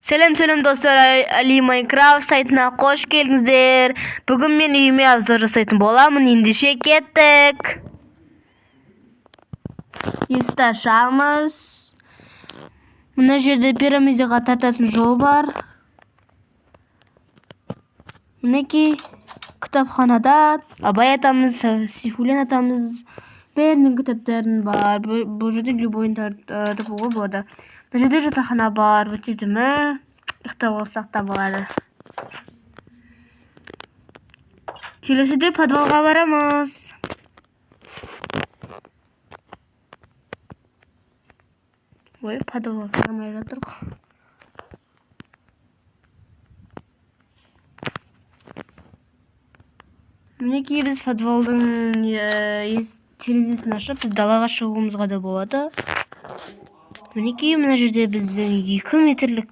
Selam dostlar, Ali Minecraft saytına hoş geldinizler. Bugün men uyume обзор жасайтын боламын. Ендеше кеттік. Есікті ашамыз. Мына жерде пирамидаға тартатын жол бар. Мінекей кітапханада Абай атамыз, Сейфуллин атамыз бәрінің кітаптарын бар. Бұл жерде любойын табуға болады. Бұл жерде жатақхана бар, өтетімі ұйықтап алсақ та болады. Келесіде подвалға барамыз. Ой, подвалға бармай жатырық. Мінекей біз подвалдың терезесін ашып, біз далаға шығуымызға да болады. Мінекей мына жерде біздің 2 метрлік